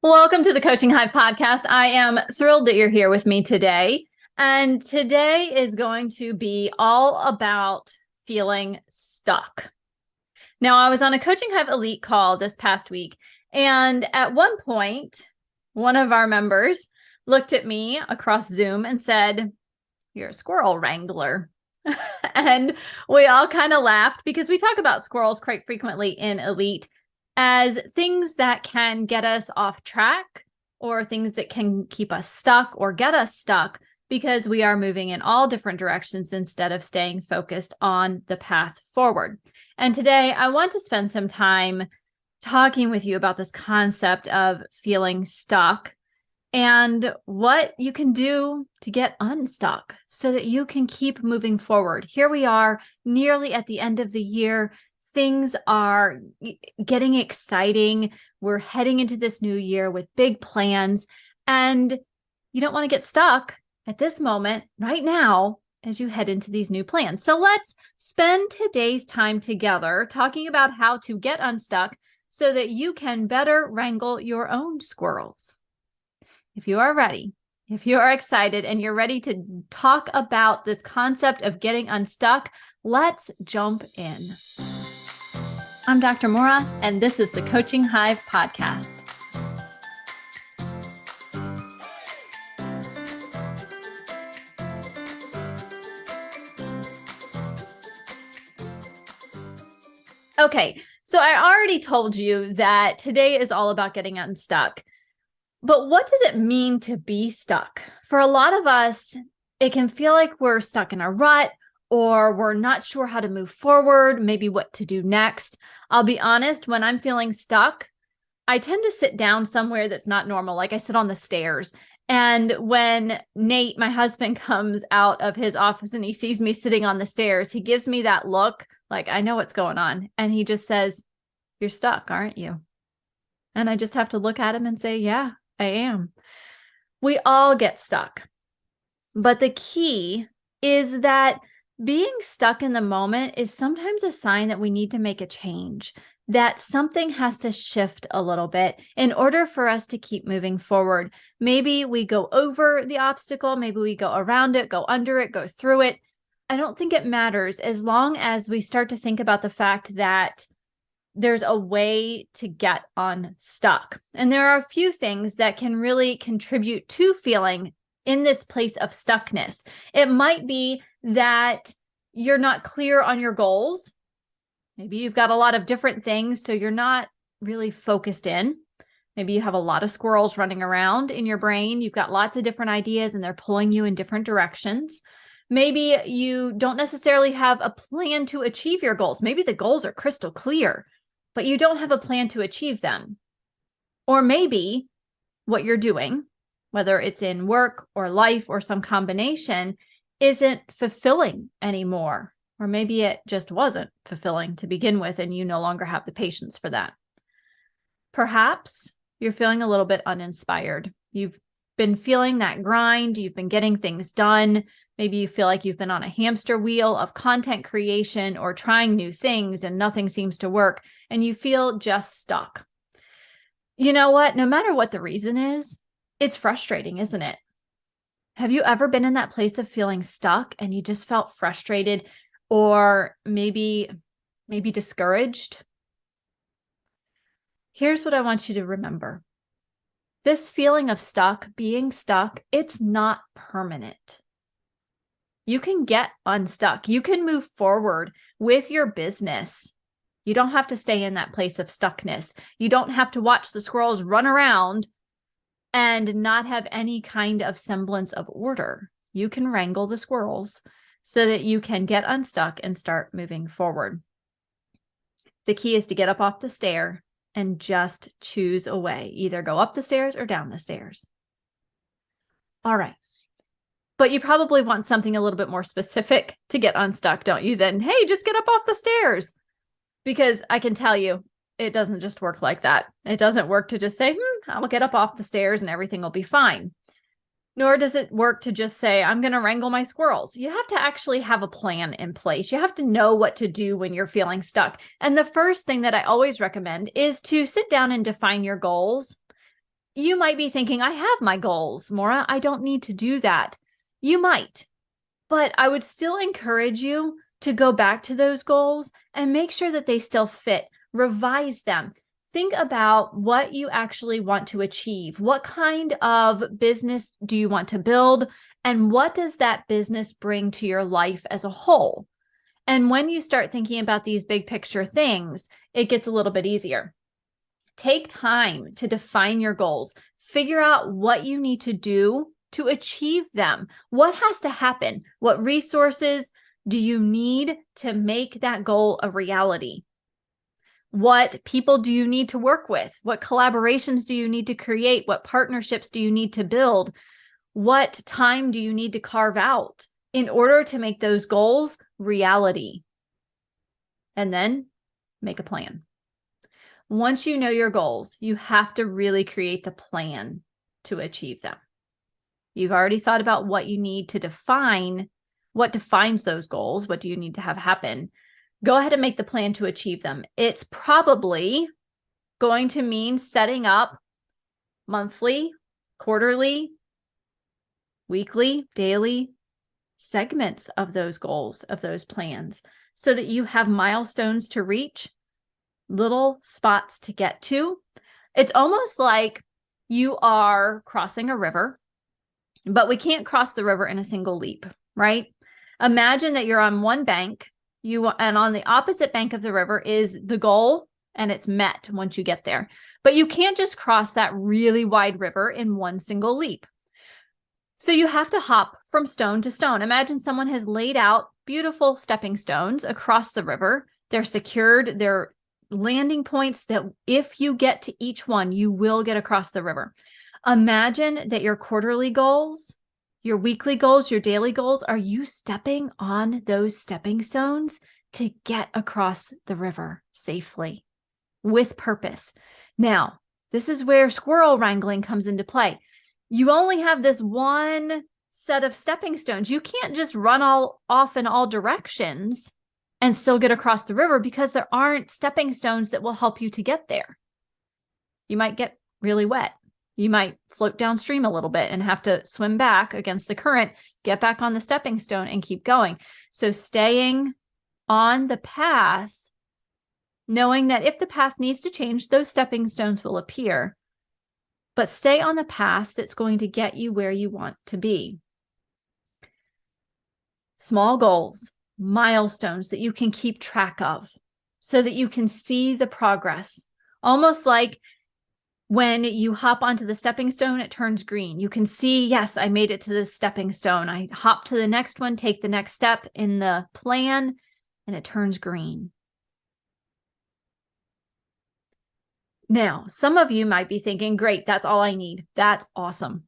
Welcome to the Coaching Hive podcast. I am thrilled that you're here with me today. And today is going to be all about feeling stuck. Now, I was on a Coaching Hive Elite call this past week, and at one point, one of our members looked at me across Zoom and said, "You're a squirrel wrangler." And we all kind of laughed because we talk about squirrels quite frequently in Elite as things that can get us off track or things that can keep us stuck or get us stuck because we are moving in all different directions instead of staying focused on the path forward. And today I want to spend some time talking with you about this concept of feeling stuck and what you can do to get unstuck so that you can keep moving forward. Here we are nearly at the end of the year. Things are getting exciting. We're heading into this new year with big plans, and you don't want to get stuck at this moment right now as you head into these new plans. So let's spend today's time together talking about how to get unstuck so that you can better wrangle your own squirrels. If you are ready, if you are excited and you're ready to talk about this concept of getting unstuck, let's jump in. I'm Dr. Maura, and this is the Coaching Hive podcast. Okay, so I already told you that today is all about getting unstuck. But what does it mean to be stuck? For a lot of us, it can feel like we're stuck in a rut, or we're not sure how to move forward, maybe what to do next. I'll be honest, when I'm feeling stuck, I tend to sit down somewhere that's not normal, like I sit on the stairs. And when Nate, my husband, comes out of his office and he sees me sitting on the stairs, he gives me that look like I know what's going on. And he just says, "You're stuck, aren't you?" And I just have to look at him and say, "Yeah, I am." We all get stuck. But the key is that being stuck in the moment is sometimes a sign that we need to make a change, that something has to shift a little bit in order for us to keep moving forward. Maybe we go over the obstacle, maybe we go around it, go under it, go through it. I don't think it matters as long as we start to think about the fact that there's a way to get unstuck. And there are a few things that can really contribute to feeling in this place of stuckness. It might be that you're not clear on your goals. Maybe you've got a lot of different things, so you're not really focused in. Maybe you have a lot of squirrels running around in your brain. You've got lots of different ideas and they're pulling you in different directions. Maybe you don't necessarily have a plan to achieve your goals. Maybe the goals are crystal clear, but you don't have a plan to achieve them. Or maybe what you're doing, whether it's in work or life or some combination, isn't fulfilling anymore. Or maybe it just wasn't fulfilling to begin with, and you no longer have the patience for that. Perhaps you're feeling a little bit uninspired. You've been feeling that grind. You've been getting things done. Maybe you feel like you've been on a hamster wheel of content creation or trying new things and nothing seems to work, and you feel just stuck. You know what? No matter what the reason is, it's frustrating, isn't it? Have you ever been in that place of feeling stuck and you just felt frustrated or maybe discouraged? Here's what I want you to remember. This feeling of stuck, being stuck, it's not permanent. You can get unstuck. You can move forward with your business. You don't have to stay in that place of stuckness. You don't have to watch the squirrels run around and not have any kind of semblance of order. You can wrangle the squirrels so that you can get unstuck and start moving forward. The key is to get up off the stair and just choose a way. Either go up the stairs or down the stairs. All right. But you probably want something a little bit more specific to get unstuck, don't you? Then, hey, just get up off the stairs. Because I can tell you, it doesn't just work like that. It doesn't work to just say, I'll get up off the stairs and everything will be fine. Nor does it work to just say, I'm going to wrangle my squirrels. You have to actually have a plan in place. You have to know what to do when you're feeling stuck. And the first thing that I always recommend is to sit down and define your goals. You might be thinking, I have my goals, Maura. I don't need to do that. You might, but I would still encourage you to go back to those goals and make sure that they still fit. Revise them. Think about what you actually want to achieve. What kind of business do you want to build? And what does that business bring to your life as a whole? And when you start thinking about these big picture things, it gets a little bit easier. Take time to define your goals. Figure out what you need to do to achieve them. What has to happen? What resources do you need to make that goal a reality? What people do you need to work with? What collaborations do you need to create? What partnerships do you need to build? What time do you need to carve out in order to make those goals reality? And then make a plan. Once you know your goals, you have to really create the plan to achieve them. You've already thought about what you need to define, what defines those goals, what do you need to have happen. Go ahead and make the plan to achieve them. It's probably going to mean setting up monthly, quarterly, weekly, daily segments of those goals, of those plans, so that you have milestones to reach, little spots to get to. It's almost like you are crossing a river, but we can't cross the river in a single leap, right? Imagine that you're on one bank, and on the opposite bank of the river is the goal, and it's met once you get there. But you can't just cross that really wide river in one single leap. So you have to hop from stone to stone. Imagine someone has laid out beautiful stepping stones across the river. They're secured. They're landing points that if you get to each one, you will get across the river. Imagine that your quarterly goals, your weekly goals, your daily goals, are you stepping on those stepping stones to get across the river safely with purpose? Now, this is where squirrel wrangling comes into play. You only have this one set of stepping stones. You can't just run off in all directions and still get across the river because there aren't stepping stones that will help you to get there. You might get really wet. You might float downstream a little bit and have to swim back against the current, get back on the stepping stone and keep going. So staying on the path, knowing that if the path needs to change, those stepping stones will appear, but stay on the path that's going to get you where you want to be. Small goals, milestones that you can keep track of so that you can see the progress. Almost like when you hop onto the stepping stone, it turns green. You can see, yes, I made it to the stepping stone. I hop to the next one, take the next step in the plan, and it turns green. Now, some of you might be thinking, great, that's all I need. That's awesome.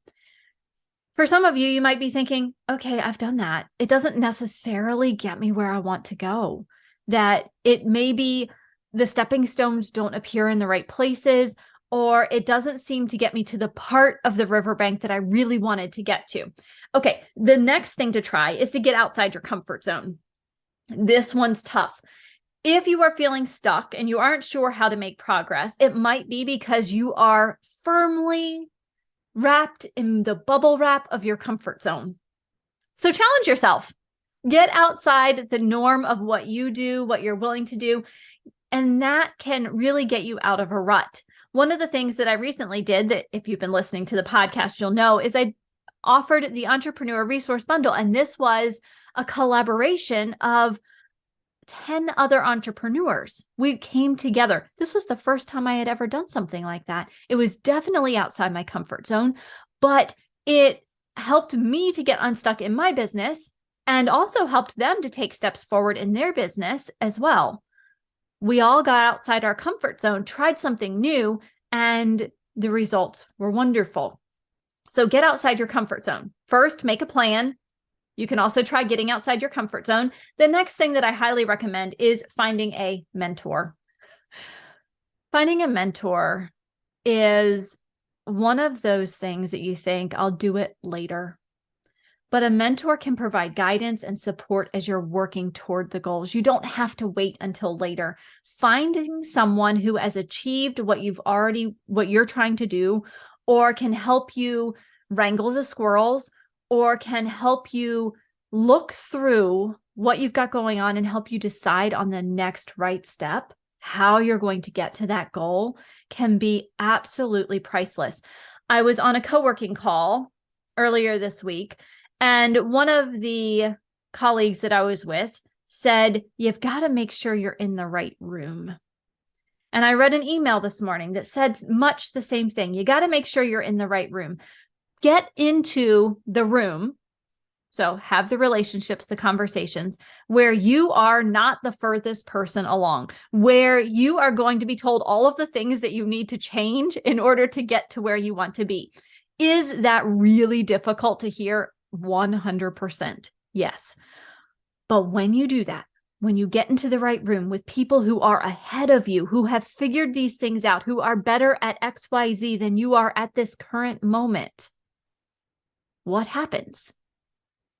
For some of you, you might be thinking, okay, I've done that. It doesn't necessarily get me where I want to go. That it maybe the stepping stones don't appear in the right places, or it doesn't seem to get me to the part of the riverbank that I really wanted to get to. Okay, the next thing to try is to get outside your comfort zone. This one's tough. If you are feeling stuck and you aren't sure how to make progress, it might be because you are firmly wrapped in the bubble wrap of your comfort zone. So challenge yourself. Get outside the norm of what you do, what you're willing to do, and that can really get you out of a rut. One of the things that I recently did that if you've been listening to the podcast, you'll know is I offered the Entrepreneur Resource Bundle, and this was a collaboration of 10 other entrepreneurs. We came together. This was the first time I had ever done something like that. It was definitely outside my comfort zone, but it helped me to get unstuck in my business and also helped them to take steps forward in their business as well. We all got outside our comfort zone, tried something new, and the results were wonderful. So get outside your comfort zone. First, make a plan. You can also try getting outside your comfort zone. The next thing that I highly recommend is finding a mentor. Finding a mentor is one of those things that you think, I'll do it later. But a mentor can provide guidance and support as you're working toward the goals. You don't have to wait until later. Finding someone who has achieved what you're trying to do, or can help you wrangle the squirrels, or can help you look through what you've got going on and help you decide on the next right step, how you're going to get to that goal, can be absolutely priceless. I was on a co-working call earlier this week, and one of the colleagues that I was with said, you've got to make sure you're in the right room. And I read an email this morning that said much the same thing. You got to make sure you're in the right room. Get into the room. So have the relationships, the conversations where you are not the furthest person along, where you are going to be told all of the things that you need to change in order to get to where you want to be. Is that really difficult to hear? 100%. Yes. But when you do that, when you get into the right room with people who are ahead of you, who have figured these things out, who are better at XYZ than you are at this current moment, what happens?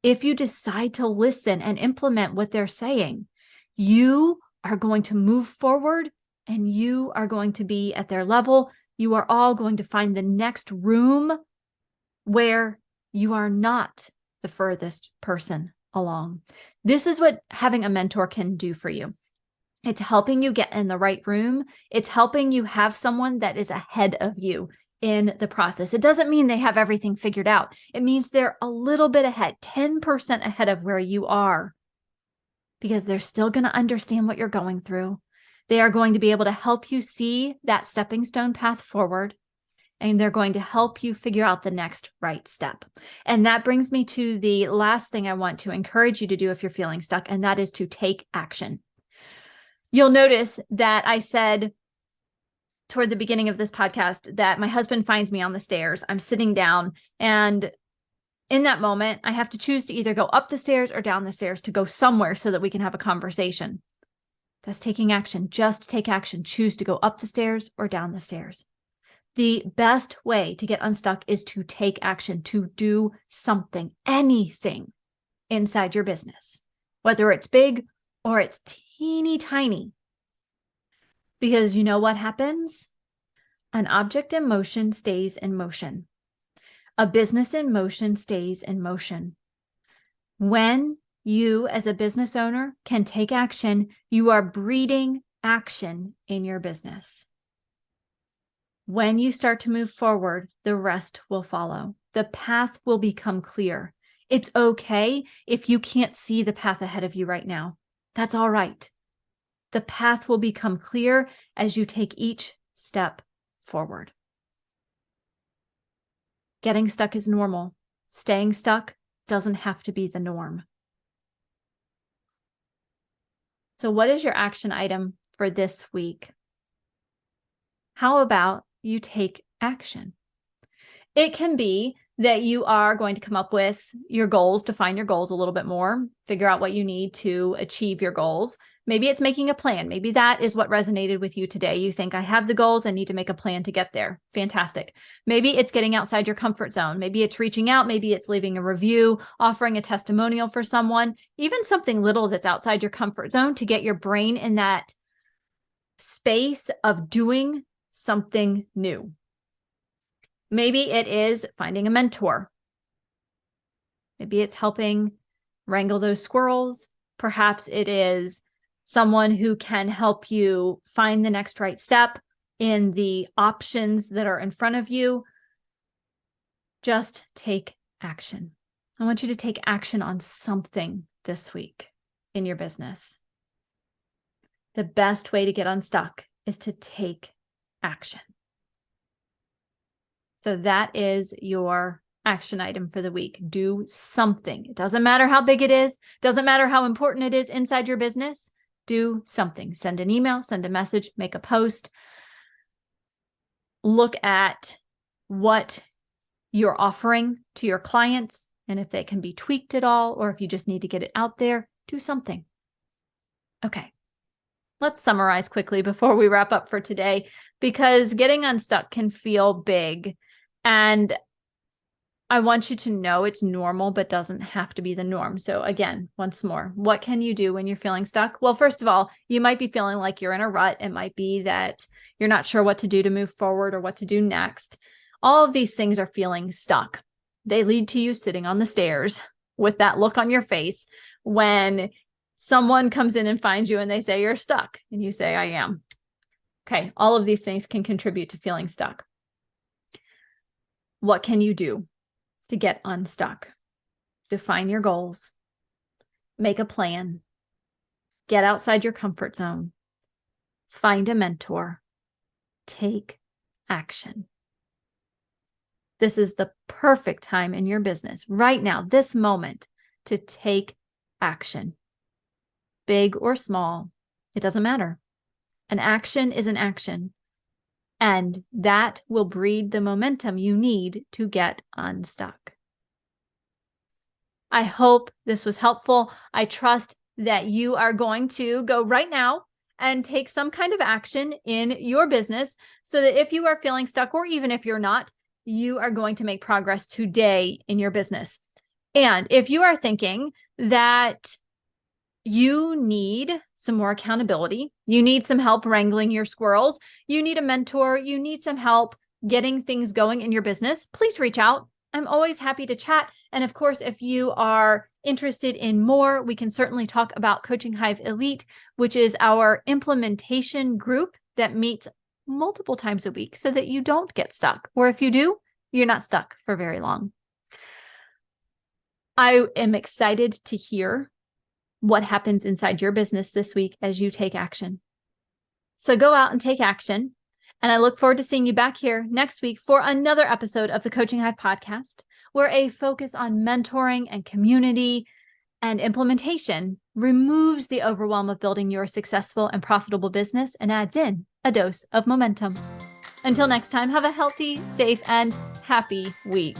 If you decide to listen and implement what they're saying, you are going to move forward and you are going to be at their level. You are all going to find the next room where you are not the furthest person along. This is what having a mentor can do for you. It's helping you get in the right room. It's helping you have someone that is ahead of you in the process. It doesn't mean they have everything figured out. It means they're a little bit ahead, 10% ahead of where you are, because they're still going to understand what you're going through. They are going to be able to help you see that stepping stone path forward, and they're going to help you figure out the next right step. And that brings me to the last thing I want to encourage you to do if you're feeling stuck, and that is to take action. You'll notice that I said toward the beginning of this podcast that my husband finds me on the stairs. I'm sitting down, and in that moment, I have to choose to either go up the stairs or down the stairs to go somewhere so that we can have a conversation. That's taking action. Just take action. Choose to go up the stairs or down the stairs. The best way to get unstuck is to take action, to do something, anything inside your business, whether it's big or it's teeny tiny. Because you know what happens? An object in motion stays in motion. A business in motion stays in motion. When you, as a business owner, can take action, you are breeding action in your business. When you start to move forward, the rest will follow. The path will become clear. It's okay if you can't see the path ahead of you right now. That's all right. The path will become clear as you take each step forward. Getting stuck is normal. Staying stuck doesn't have to be the norm. So what is your action item for this week? How about you take action? It can be that you are going to come up with your goals, define your goals a little bit more, figure out what you need to achieve your goals. Maybe it's making a plan. Maybe that is what resonated with you today. You think, I have the goals, I need to make a plan to get there. Fantastic. Maybe it's getting outside your comfort zone. Maybe it's reaching out. Maybe it's leaving a review, offering a testimonial for someone, even something little that's outside your comfort zone to get your brain in that space of doing something new. Maybe it is finding a mentor. Maybe it's helping wrangle those squirrels. Perhaps it is someone who can help you find the next right step in the options that are in front of you. Just take action. I want you to take action on something this week in your business. The best way to get unstuck is to take action. So that is your action item for the week. Do something. It doesn't matter how big it is. Doesn't matter how important it is inside your business. Do something. Send an email, send a message, make a post. Look at what you're offering to your clients and if they can be tweaked at all, or if you just need to get it out there, do something. Okay. Let's summarize quickly before we wrap up for today, because getting unstuck can feel big. And I want you to know it's normal, but doesn't have to be the norm. So again, once more, what can you do when you're feeling stuck? Well, first of all, you might be feeling like you're in a rut. It might be that you're not sure what to do to move forward or what to do next. All of these things are feeling stuck. They lead to you sitting on the stairs with that look on your face when someone comes in and finds you and they say you're stuck and you say, I am. Okay, all of these things can contribute to feeling stuck. What can you do to get unstuck? Define your goals, make a plan, get outside your comfort zone, find a mentor, take action. This is the perfect time in your business right now, this moment, to take action. Big or small, it doesn't matter. An action is an action, and that will breed the momentum you need to get unstuck. I hope this was helpful. I trust that you are going to go right now and take some kind of action in your business so that if you are feeling stuck, or even if you're not, you are going to make progress today in your business. And if you are thinking that you need some more accountability, you need some help wrangling your squirrels, you need a mentor, you need some help getting things going in your business, please reach out. I'm always happy to chat. And of course, if you are interested in more, we can certainly talk about Coaching Hive Elite, which is our implementation group that meets multiple times a week so that you don't get stuck. Or if you do, you're not stuck for very long. I am excited to hear what happens inside your business this week as you take action. So go out and take action. And I look forward to seeing you back here next week for another episode of the Coaching Hive podcast, where a focus on mentoring and community and implementation removes the overwhelm of building your successful and profitable business and adds in a dose of momentum. Until next time, have a healthy, safe, and happy week.